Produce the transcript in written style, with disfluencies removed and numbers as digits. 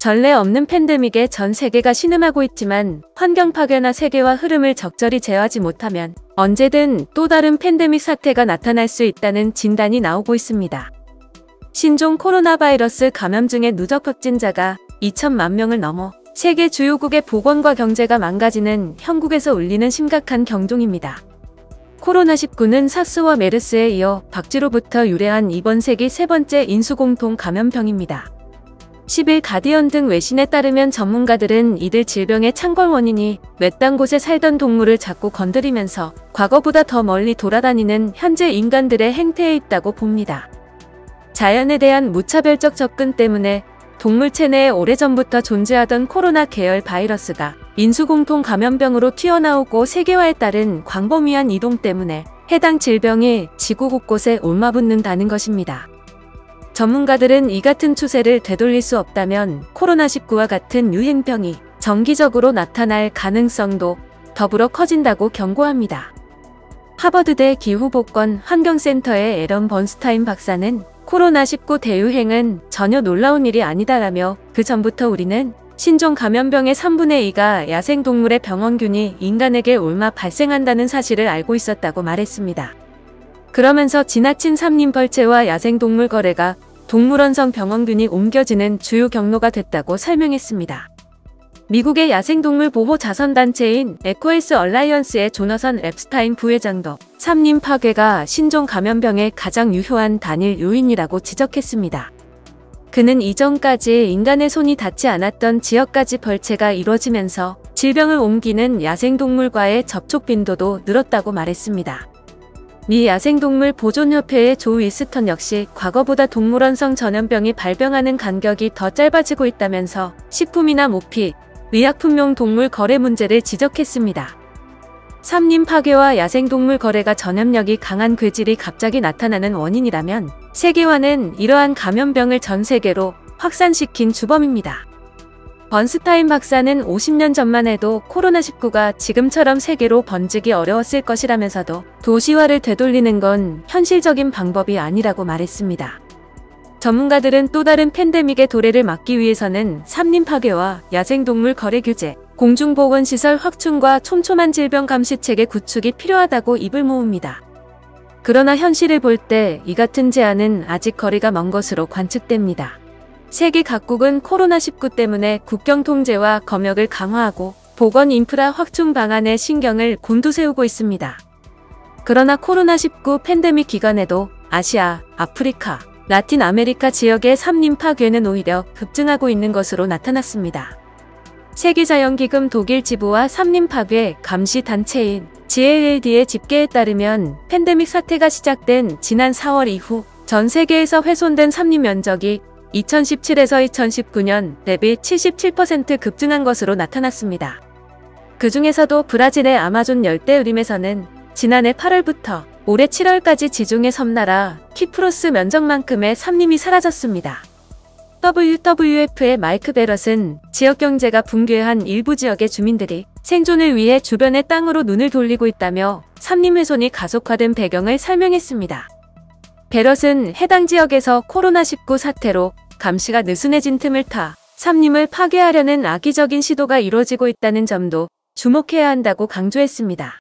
전례 없는 팬데믹에 전 세계가 신음하고 있지만 환경 파괴나 세계화 흐름을 적절히 제어하지 못하면 언제든 또 다른 팬데믹 사태가 나타날 수 있다는 진단이 나오고 있습니다. 신종 코로나 바이러스 감염증의 누적 확진자가 2천만 명을 넘어 세계 주요국의 보건과 경제가 망가지는 형국에서 울리는 심각한 경종입니다. 코로나19는 사스와 메르스에 이어 박쥐로부터 유래한 이번 세기 세 번째 인수공통 감염병입니다. 10일 가디언 등 외신에 따르면 전문가들은 이들 질병의 창궐 원인이 외딴 곳에 살던 동물을 자꾸 건드리면서 과거보다 더 멀리 돌아다니는 현재 인간들의 행태에 있다고 봅니다. 자연에 대한 무차별적 접근 때문에 동물체 내에 오래전부터 존재하던 코로나 계열 바이러스가 인수공통 감염병으로 튀어나오고 세계화에 따른 광범위한 이동 때문에 해당 질병이 지구 곳곳에 옮아붙는다는 것입니다. 전문가들은 이 같은 추세를 되돌릴 수 없다면 코로나19와 같은 유행병이 정기적으로 나타날 가능성도 더불어 커진다고 경고합니다. 하버드대 기후복권 환경센터의 에런 번스타인 박사는 코로나19 대유행은 전혀 놀라운 일이 아니다라며 그 전부터 우리는 신종 감염병의 3분의 2가 야생동물의 병원균이 인간에게 옮아 발생한다는 사실을 알고 있었다고 말했습니다. 그러면서 지나친 삼림벌채와 야생동물 거래가 동물원성 병원균이 옮겨지는 주요 경로가 됐다고 설명했습니다. 미국의 야생동물 보호 자선단체인 에코헬스 얼라이언스의 조너선 앱스타인 부회장도 삼림 파괴가 신종 감염병의 가장 유효한 단일 요인이라고 지적했습니다. 그는 이전까지 인간의 손이 닿지 않았던 지역까지 벌채가 이루어지면서 질병을 옮기는 야생동물과의 접촉 빈도도 늘었다고 말했습니다. 미 야생동물 보존협회의 조 윌스턴 역시 과거보다 동물원성 전염병이 발병하는 간격이 더 짧아지고 있다면서 식품이나 모피, 의약품용 동물 거래 문제를 지적했습니다. 삼림 파괴와 야생동물 거래가 전염력이 강한 괴질이 갑자기 나타나는 원인이라면 세계화는 이러한 감염병을 전 세계로 확산시킨 주범입니다. 번스타인 박사는 50년 전만 해도 코로나19가 지금처럼 세계로 번지기 어려웠을 것이라면서도 도시화를 되돌리는 건 현실적인 방법이 아니라고 말했습니다. 전문가들은 또 다른 팬데믹의 도래를 막기 위해서는 삼림 파괴와 야생동물 거래 규제, 공중보건시설 확충과 촘촘한 질병 감시체계 구축이 필요하다고 입을 모읍니다. 그러나 현실을 볼 때 이 같은 제안은 아직 거리가 먼 것으로 관측됩니다. 세계 각국은 코로나19 때문에 국경 통제와 검역을 강화하고 보건 인프라 확충 방안에 신경을 곤두세우고 있습니다. 그러나 코로나19 팬데믹 기간에도 아시아, 아프리카, 라틴 아메리카 지역의 삼림 파괴는 오히려 급증하고 있는 것으로 나타났습니다. 세계자연기금 독일 지부와 삼림 파괴 감시 단체인 GLAD의 집계에 따르면 팬데믹 사태가 시작된 지난 4월 이후 전 세계에서 훼손된 삼림 면적이 2017에서 2019년 대비 77% 급증한 것으로 나타났습니다. 그 중에서도 브라질의 아마존 열대우림에서는 지난해 8월부터 올해 7월까지 지중해 섬나라 키프로스 면적만큼의 삼림이 사라졌습니다. WWF의 마이크 베럿은 지역경제가 붕괴한 일부 지역의 주민들이 생존을 위해 주변의 땅으로 눈을 돌리고 있다며 삼림 훼손이 가속화된 배경을 설명했습니다. 베럿은 해당 지역에서 코로나19 사태로 감시가 느슨해진 틈을 타 삼림을 파괴하려는 악의적인 시도가 이루어지고 있다는 점도 주목해야 한다고 강조했습니다.